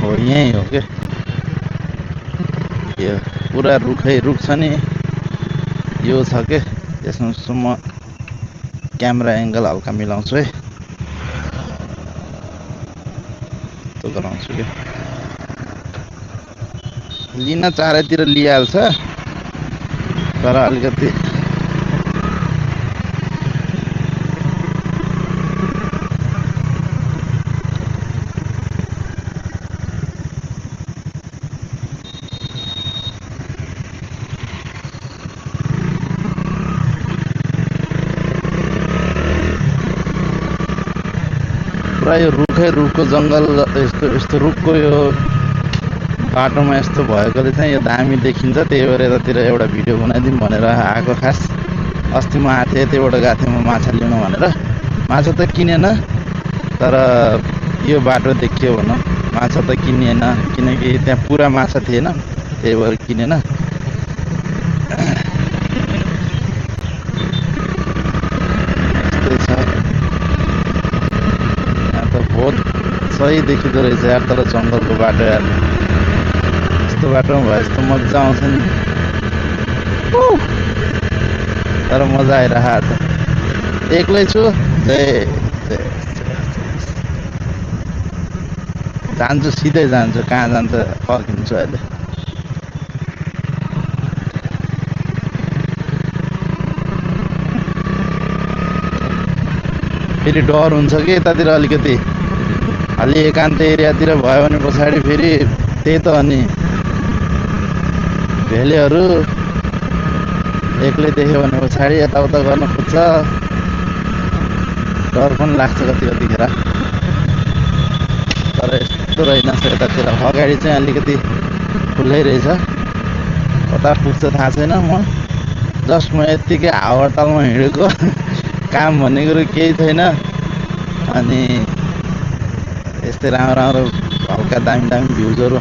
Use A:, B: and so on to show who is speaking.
A: हो यहीँ हो के यो पुरा रुखै रुख छ नि यो छ के यसमा म क्यामेरा एङ्गल हल्का मिलाउँछु है त्यो गराउँछु के लिन चारैतिर लिइहाल्छ तर अलिकति पुरा यो रुखै रुखको जङ्गल यस्तो रुखको यो बाटोमा यस्तो भएकोले चाहिँ यो दामी देखिन्छ त्यही भएर यतातिर एउटा भिडियो बनाइदिउँ भनेर आएको खास अस्ति म आएको थिएँ त्यहीबाट गएको थिएँ म माछा लिनु भनेर माछा त किनेन तर यो बाटो देखियो भनौँ माछा त किनिएन किनकि त्यहाँ पुरा माछा थिएन त्यही भएर किनेन बहुत सही देखिँदो रहेछ यार तर जङ्गलको बाटो यार यस्तो बाटोमा भए जस्तो मजा आउँछ नि तर मजा आइरहेको छ एक्लै छु जान्छु सिधै जान्छु कहाँ जान्छ फर्किन्छु अहिले फेरि डर हुन्छ कि यतातिर अलिकति अलि एकान्त एरियातिर भयो भने पछाडि फेरि त्यही त अनि भेलेहरू एक्लै देख्यो भने पछाडि यताउता गर्न खोज्छ डर पनि लाग्छ कतिखेर तर यस्तो रहेनछ यतातिर अगाडि चाहिँ अलिकति खुल्लै रहेछ कता पुग्छ थाहा छैन म जस्ट म यत्तिकै हावातालमा हिँडेको काम भन्ने कुरो केही छैन अनि यस्तै राम्रो राम्रो हल्का दामी दामी भ्युजहरू